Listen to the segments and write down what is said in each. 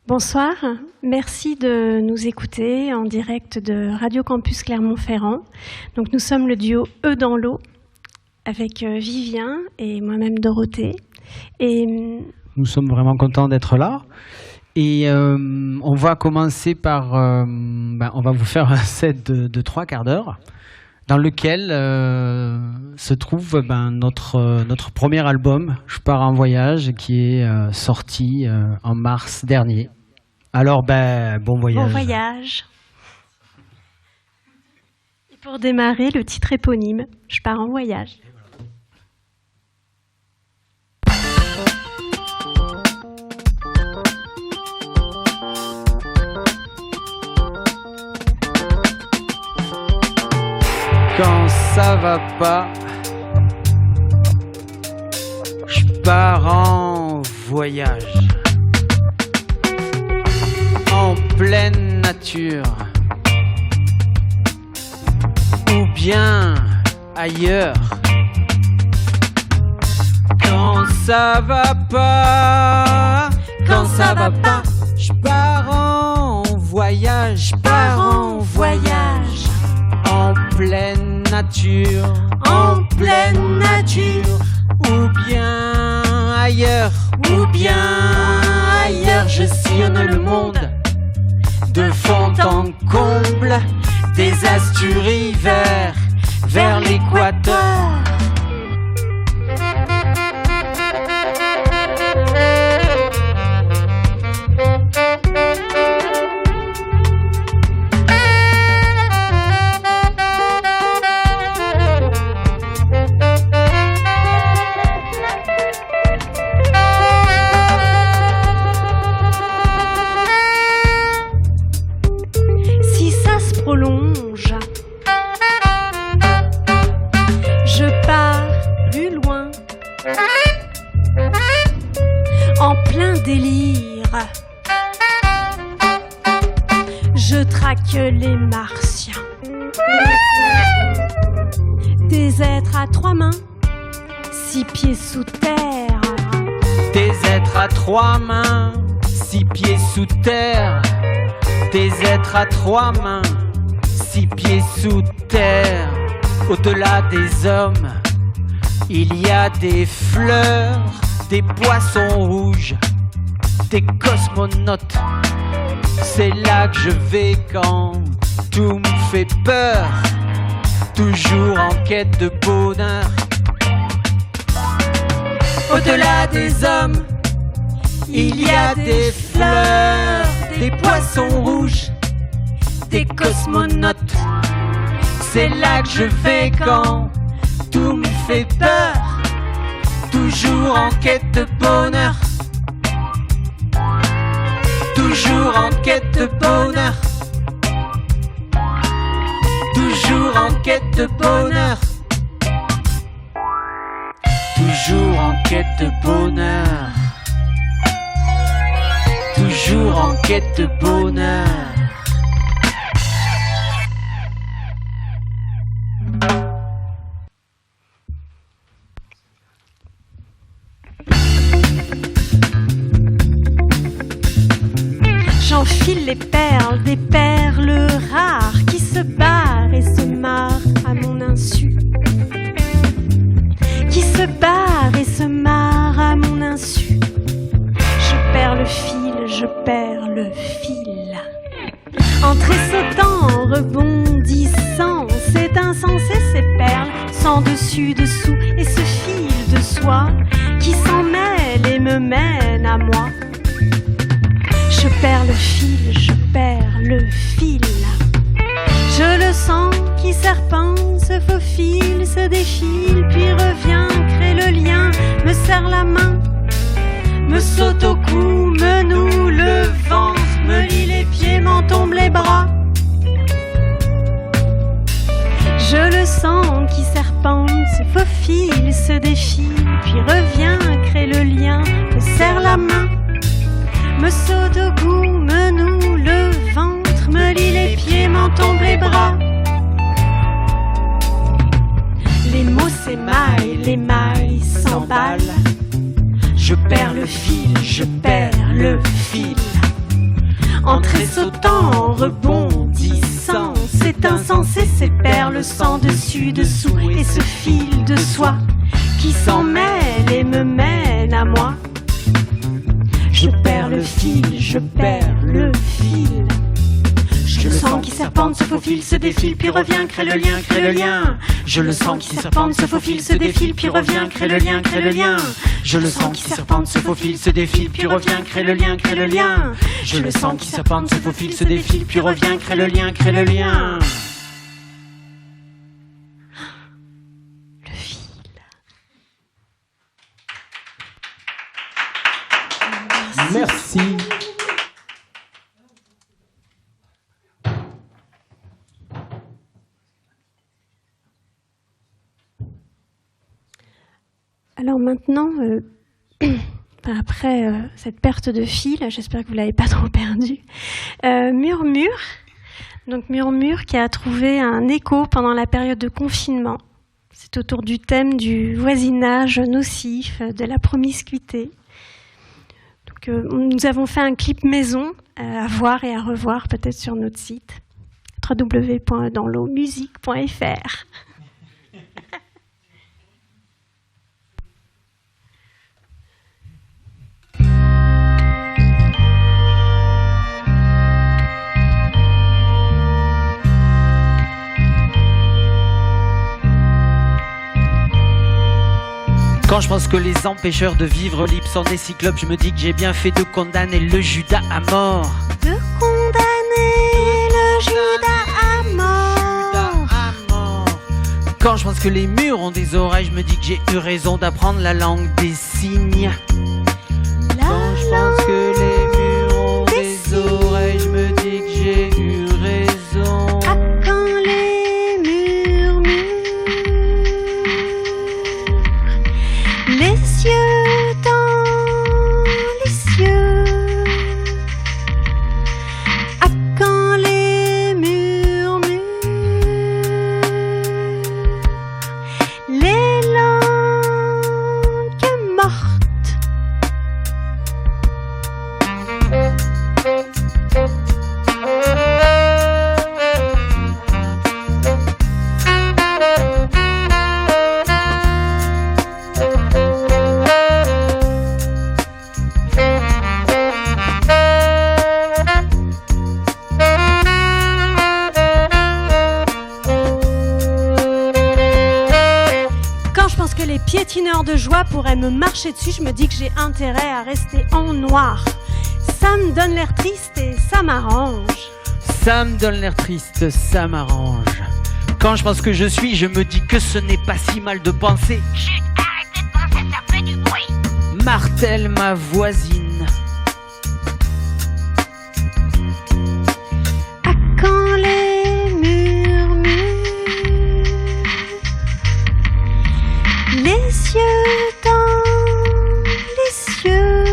Bonsoir, merci de nous écouter en direct de Radio Campus Clermont-Ferrand. Donc nous sommes le duo E dans l'eau avec Vivien et moi-même Dorothée. Et nous sommes vraiment contents d'être là. Et on va commencer par... on va vous faire un set de 3 quarts d'heure dans lequel se trouve notre premier album, Je pars en voyage, qui est sorti en mars dernier. Alors, bon voyage. Bon voyage. Et pour démarrer, le titre éponyme, Je pars en voyage. Quand ça va pas, je pars en voyage. En pleine nature, ou bien ailleurs. Quand ça va pas, je pars en voyage, en pleine nature, ou bien ailleurs, je sillonne le monde. De fond en comble, des Asturies vers l'équateur. Je pars plus loin, en plein délire. Je traque les martiens, des êtres à 3 mains, 6 pieds sous terre. Des êtres à 3 mains, 6 pieds sous terre. Des êtres à 3 mains, 6 pieds sous terre. Au-delà des hommes, il y a des fleurs, des poissons rouges, des cosmonautes. C'est là que je vais quand tout me fait peur, toujours en quête de bonheur. Au-delà des hommes, il y a des fleurs, des poissons rouges, des cosmonautes. C'est là que je vais quand tout me fait peur, toujours en quête de bonheur. Toujours en quête de bonheur. Toujours en quête de bonheur. Toujours en quête de bonheur. Toujours en quête de bonheur. J'enfile les perles, des perles rares qui se barrent et se marrent à mon insu. Qui se barrent et se marrent à mon insu. Je perds le fil, je perds le fil. En tressautant, en rebondissant, c'est insensé ces perles, sans dessus, dessous, et ce fil de soie qui s'en mêle et me mène à moi. Je perds le fil, je perds le fil. Je le sens qui serpente, se faufile, se défile, puis revient, crée le lien, me serre la main, me saute au cou, me noue le ventre, me lie les pieds, m'en tombe les bras. Je le sens qui serpente, se faufile, se défile, puis revient, crée le lien, me serre la main, me saute au cou, me noue le ventre, me lie les pieds, m'en tombe les bras. Les mots s'émaillent, les mailles s'emballent. Je perds le fil, je perds le fil. en tressautant, en rebondissant. C'est insensé, ces perles sans dessus, dessous, et ce fil de soie qui s'en mêle et me mène à moi. Je perds le fil, je perds le fil. Je le sens qui serpente, se faufile, se défile, puis revient, crée le lien, crée le lien. Je le sens qui serpente, se faufile, se défile, puis revient, crée le lien, crée le lien. Je le sens qui serpente, se faufile, se défile, puis revient, crée le lien, crée le lien. Je le sens qui serpente, se faufile, se défile, puis revient, crée le lien, crée le lien. Le fil. Merci. Alors maintenant, après cette perte de fil, j'espère que vous ne l'avez pas trop perdu, Murmure. Donc Murmure qui a trouvé un écho pendant la période de confinement. C'est autour du thème du voisinage nocif, de la promiscuité. Donc, nous avons fait un clip maison à voir et à revoir peut-être sur notre site www.danslowmusique.fr. Quand je pense que les empêcheurs de vivre libre sont des cyclopes, je me dis que j'ai bien fait de condamner le Judas à mort. De condamner le Judas à mort. Quand je pense que les murs ont des oreilles, je me dis que j'ai eu raison d'apprendre la langue des signes. Quand je pense que les murs ont des oreilles, je me dis que j'ai eu raison. Ah, quand les murs les cieux dans les cieux. Ah, quand les murs les langues mortes. Les piétineurs de joie pourraient me marcher dessus, je me dis que j'ai intérêt à rester en noir. Ça me donne l'air triste et ça m'arrange. Ça me donne l'air triste, ça m'arrange. Quand je pense que je suis, je me dis que ce n'est pas si mal de penser. Chut, arrêtez de penser, ça fait du bruit. Martèle ma voisine. Ah, quand les murmures, les cieux dans les cieux.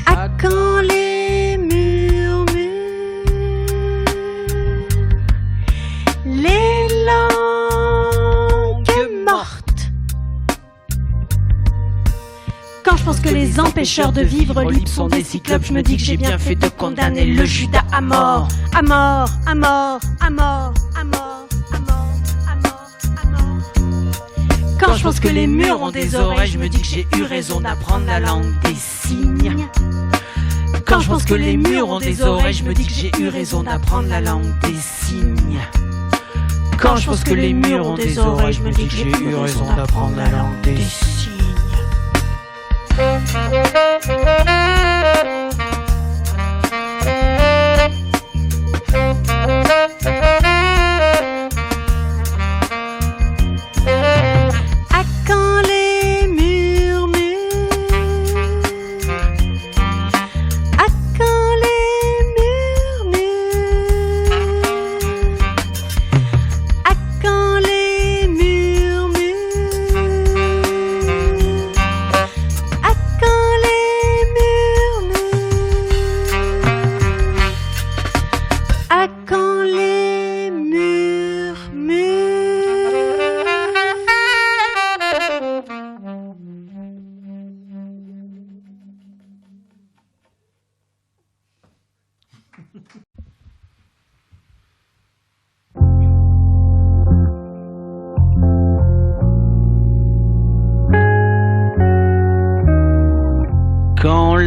Ah, quand les murmures, les langues mortes. Quand je pense que les empêcheurs de vivre libre sont des cyclopes, je me dis que j'ai bien fait de condamner le Judas à mort. À mort, à mort, à mort, à mort, à mort, à mort, à mort. Quand je pense que les murs ont des oreilles, je me dis que j'ai eu raison d'apprendre la langue des signes. Quand je pense que les murs ont des oreilles, je me dis que j'ai eu raison d'apprendre la langue des signes. Quand je pense que les murs ont des oreilles, je me dis que j'ai eu raison d'apprendre la langue des signes. Ah, quand les murmures, ah, quand les murmures, ah, quand les murmures, ah, quand les murmures.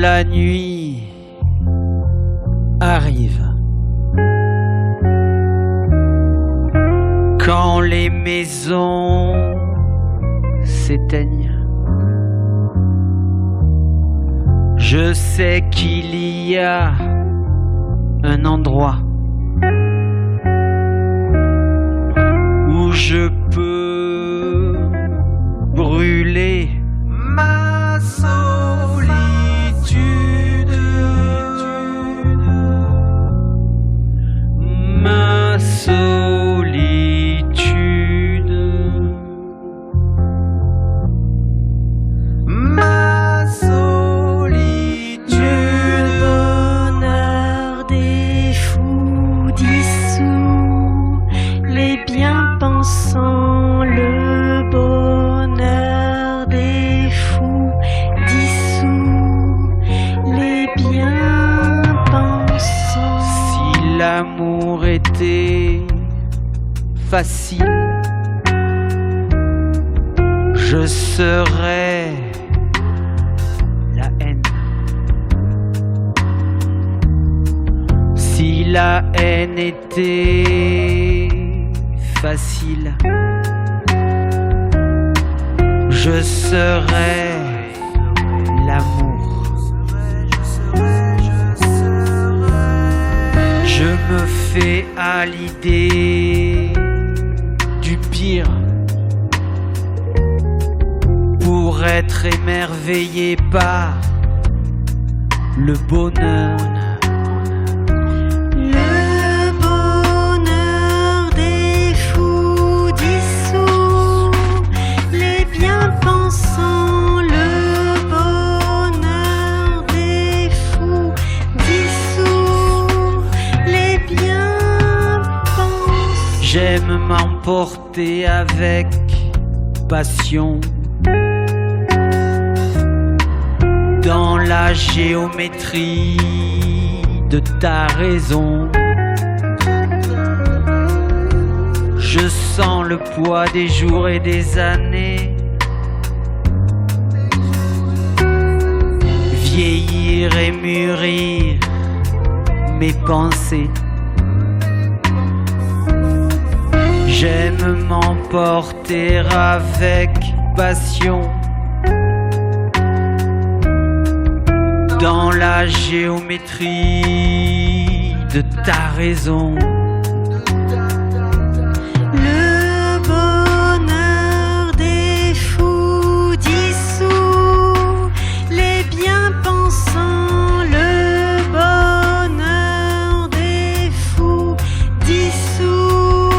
la nuit arrive, quand les maisons s'éteignent, je sais qu'il y a un endroit où je peux brûler ma solitude, ma solitude, ma solitude. Le bonheur des fous dissous les bien-pensants, le bonheur des fous dissous les bien-pensants. Si l'amour était facile, je serais la haine. Si la haine était facile, je serais l'amour. Je me fais à l'idée du pire pour être émerveillé par le bonheur. Le bonheur des fous dissous les bien-pensants, le bonheur des fous dissous les bien-pensants. J'aime m'emporter avec passion dans la géométrie de ta raison. Je sens le poids des jours et des années vieillir et mûrir mes pensées. J'aime m'emporter avec passion dans la géométrie de ta raison. Le bonheur des fous dissous les bien-pensants, le bonheur des fous dissous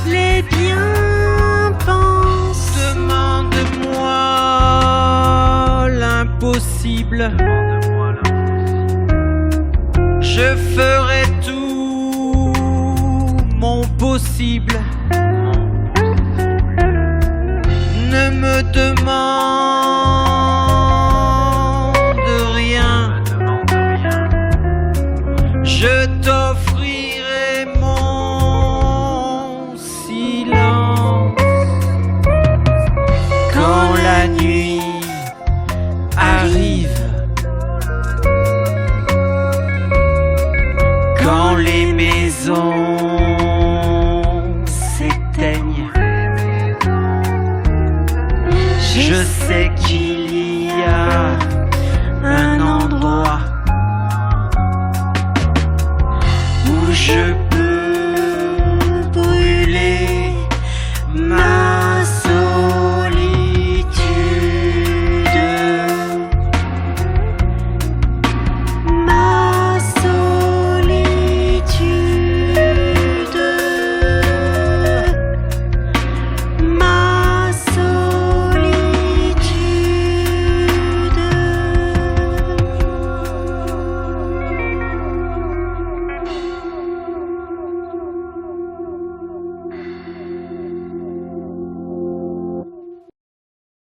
les bien-pensants. Demande-moi l'impossible, je ferai tout mon possible. Ne me demande rien, je t'offrirai mon silence. Quand la nuit arrive, quand les maisons s'éteignent, je sais qu'il y a un endroit où je